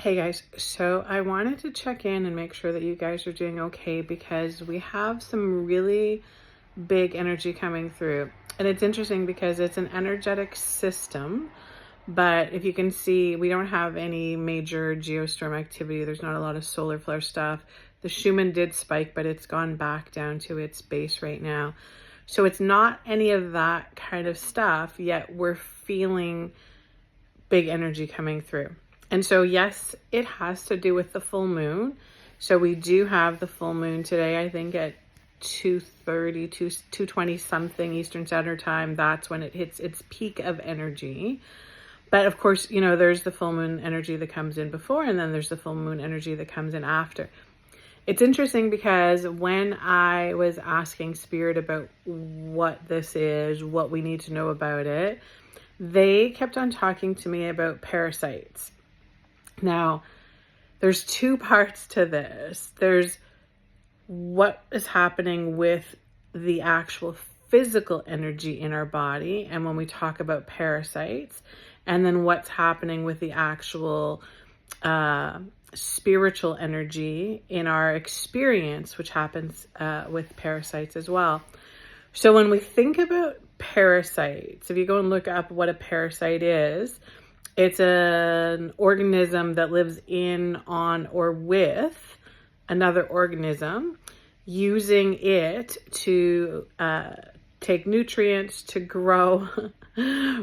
Hey guys, so I wanted to check in and make sure that you guys are doing okay because we have some really big energy coming through. And it's interesting because it's an energetic system, but if you can see, we don't have any major geostorm activity. There's not a lot of solar flare stuff. The Schumann did spike, but it's gone back down to its base right now. So it's not any of that kind of stuff, yet we're feeling big energy coming through. And so, yes, it has to do with the full moon. So we do have the full moon today, I think at 2:30, 2:20 something Eastern Standard Time. That's when it hits its peak of energy. But of course, you know, there's the full moon energy that comes in before, and then there's the full moon energy that comes in after. It's interesting because when I was asking Spirit about what this is, what we need to know about it, they kept on talking to me about parasites. Now, there's two parts to this. There's what is happening with the actual physical energy in our body, and when we talk about parasites, and then what's happening with the actual spiritual energy in our experience, which happens with parasites as well. So when we think about parasites, if you go and look up what a parasite is, it's an organism that lives in, on, or with another organism, using it to take nutrients to grow,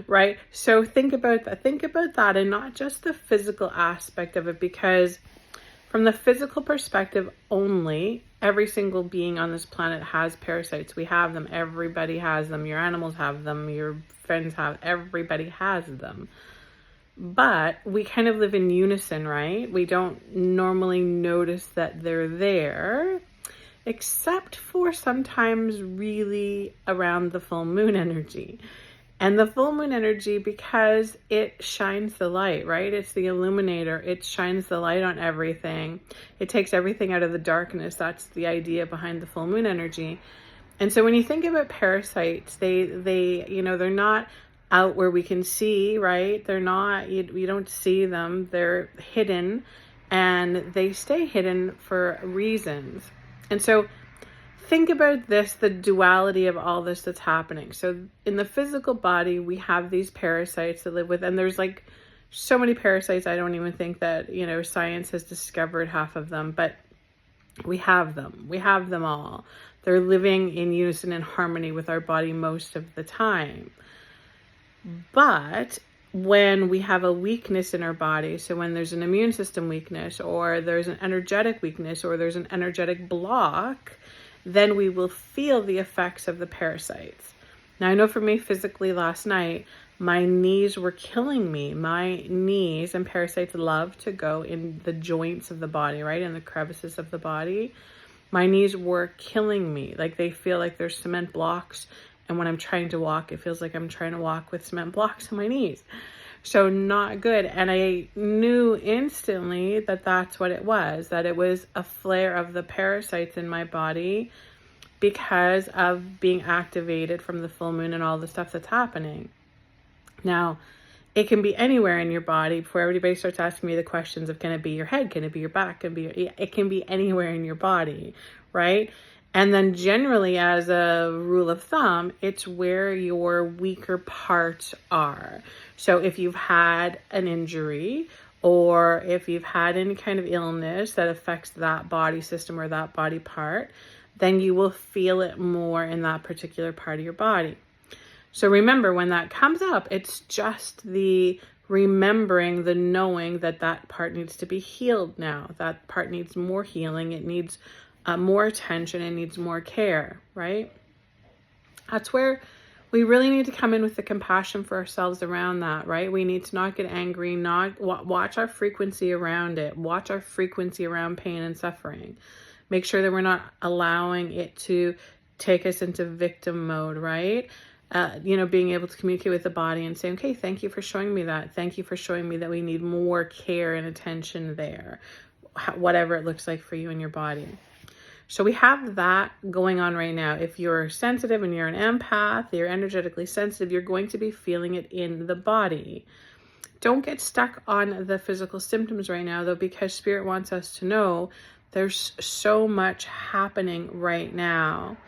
right? So think about that. Think about that, and not just the physical aspect of it, because from the physical perspective only, every single being on this planet has parasites. We have them. Everybody has them. Your animals have them. Your friends have. Everybody has them. But we kind of live in unison, right? We don't normally notice that they're there, except for sometimes really around the full moon energy. And the full moon energy, because it shines the light, right? It's the illuminator. It shines the light on everything. It takes everything out of the darkness. That's the idea behind the full moon energy. And so when you think about parasites, they you know, they're not out where we can see, right? They're not, we don't see them. They're hidden, and they stay hidden for reasons. And so think about this, the duality of all this that's happening. So in the physical body, we have these parasites that live with, and there's like so many parasites, I don't even think that, you know, science has discovered half of them, but we have them. We have them all. They're living in unison and harmony with our body most of the time. But when we have a weakness in our body, so when there's an immune system weakness, or there's an energetic weakness, or there's an energetic block, then we will feel the effects of the parasites. Now, I know for me physically last night, my knees were killing me. My knees, and parasites love to go in the joints of the body, right? In the crevices of the body. My knees were killing me. Like, they feel like there's cement blocks. And when I'm trying to walk, it feels like I'm trying to walk with cement blocks in my knees. So not good. And I knew instantly that that's what it was, that it was a flare of the parasites in my body because of being activated from the full moon and all the stuff that's happening. Now, it can be anywhere in your body. Before everybody starts asking me the questions of, can it be your head? Can it be your back? It can be anywhere in your body, right? And then generally, as a rule of thumb, it's where your weaker parts are. So if you've had an injury, or if you've had any kind of illness that affects that body system or that body part, then you will feel it more in that particular part of your body. So remember, when that comes up, it's just the remembering, the knowing that that part needs to be healed now. That part needs more healing. It needs more attention, and needs more care, right? That's where we really need to come in with the compassion for ourselves around that, right? We need to not get angry, not watch our frequency around it, watch our frequency around pain and suffering. Make sure that we're not allowing it to take us into victim mode, right? You know, being able to communicate with the body and say, okay, thank you for showing me that. Thank you for showing me that we need more care and attention there, whatever it looks like for you in your body. So we have that going on right now. If you're sensitive and you're an empath, you're energetically sensitive, you're going to be feeling it in the body. Don't get stuck on the physical symptoms right now, though, because Spirit wants us to know there's so much happening right now.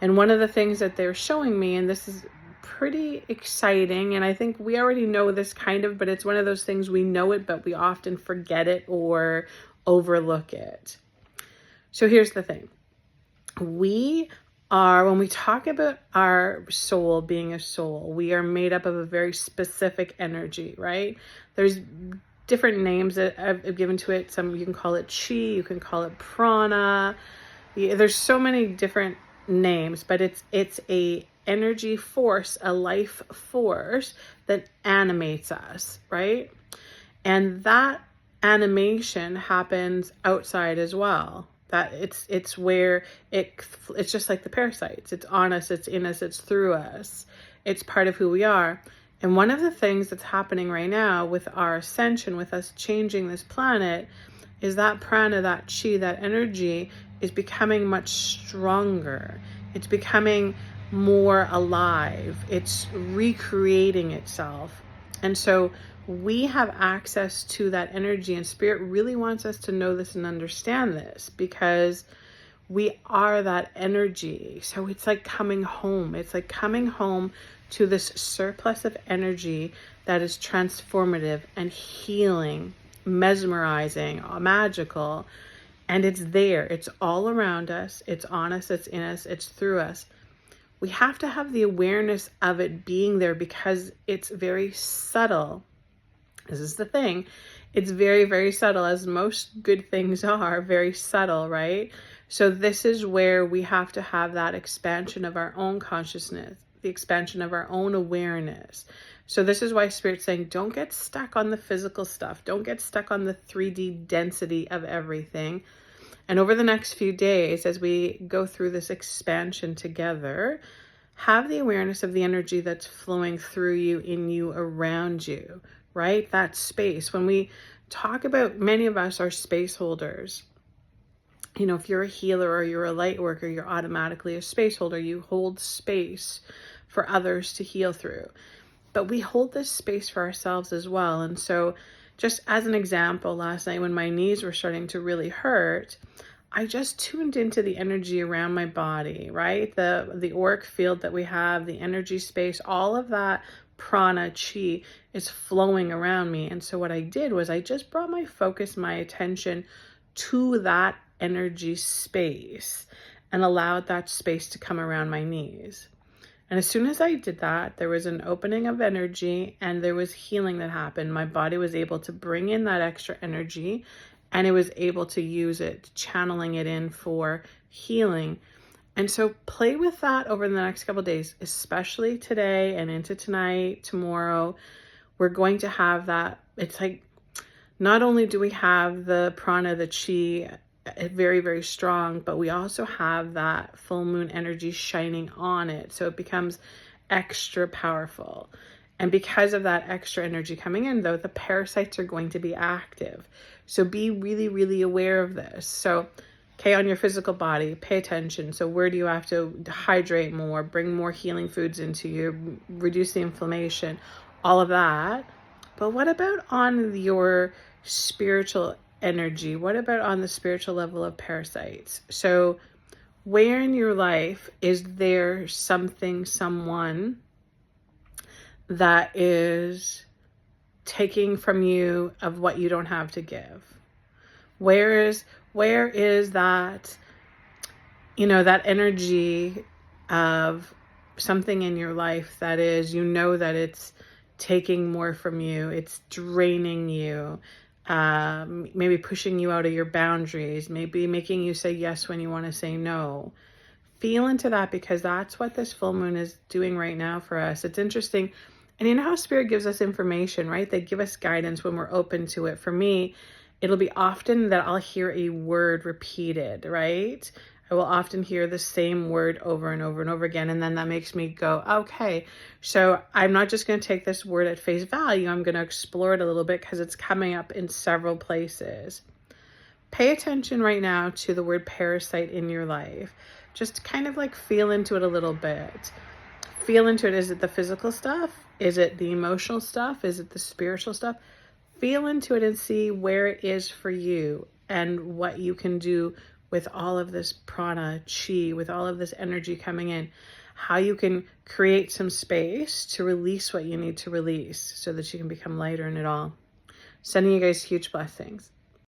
And one of the things that they're showing me, and this is pretty exciting, and I think we already know this kind of, but it's one of those things we know it, but we often forget it or overlook it. So here's the thing. When we talk about our soul being a soul, we are made up of a very specific energy, right? There's different names that I've given to it. Some, you can call it chi, you can call it prana. There's so many different names, but it's a energy force, a life force that animates us, right? And that animation happens outside as well. That it's where it's just like the parasites. It's on us, it's in us, it's through us. It's part of who we are. And one of the things that's happening right now with our ascension, with us changing this planet, is that prana, that chi, that energy is becoming much stronger. It's becoming more alive. It's recreating itself. And so we have access to that energy, and Spirit really wants us to know this and understand this, because we are that energy. So it's like coming home. It's like coming home to this surplus of energy that is transformative and healing, mesmerizing, magical. And it's there. It's all around us. It's on us. It's in us. It's through us. We have to have the awareness of it being there, because it's very subtle. This is the thing. It's very, very subtle, as most good things are, very subtle, right? So this is where we have to have that expansion of our own consciousness, the expansion of our own awareness. So this is why Spirit's saying, don't get stuck on the physical stuff. Don't get stuck on the 3D density of everything. And over the next few days, as we go through this expansion together, have the awareness of the energy that's flowing through you, in you, around you, right? That space. When we talk about, many of us are space holders. You know, if you're a healer or you're a light worker, you're automatically a space holder. You hold space for others to heal through. But we hold this space for ourselves as well. And so, just as an example, last night when my knees were starting to really hurt, I just tuned into the energy around my body, right? The auric field that we have, the energy space, all of that prana, chi is flowing around me. And so what I did was I just brought my focus, my attention to that energy space and allowed that space to come around my knees. And as soon as I did that, there was an opening of energy and there was healing that happened. My body was able to bring in that extra energy, and it was able to use it, channeling it in for healing. And so play with that over the next couple of days, especially today and into tonight, tomorrow. We're going to have that. It's like, not only do we have the prana, the chi, very, very strong, but we also have that full moon energy shining on it. So it becomes extra powerful. And because of that extra energy coming in, though, the parasites are going to be active. So be really, really aware of this. So, okay, on your physical body, pay attention. So where do you have to hydrate more, bring more healing foods into you, reduce the inflammation, all of that. But what about on your spiritual energy? What about on the spiritual level of parasites? So where in your life is there something, someone that is taking from you of what you don't have to give? Where is that, that energy of something in your life that is, that it's taking more from you, it's draining you, maybe pushing you out of your boundaries, maybe making you say yes when you want to say no. Feel into that, because that's what this full moon is doing right now for us. It's interesting. And you know how Spirit gives us information, right? They give us guidance when we're open to it. For me, it'll be often that I'll hear a word repeated, right? I will often hear the same word over and over and over again. And then that makes me go, okay, so I'm not just going to take this word at face value. I'm going to explore it a little bit, because it's coming up in several places. Pay attention right now to the word parasite in your life. Just kind of like feel into it a little bit. Feel into it. Is it the physical stuff? Is it the emotional stuff? Is it the spiritual stuff? Feel into it and see where it is for you and what you can do with all of this prana, chi, with all of this energy coming in. How you can create some space to release what you need to release so that you can become lighter in it all. Sending you guys huge blessings.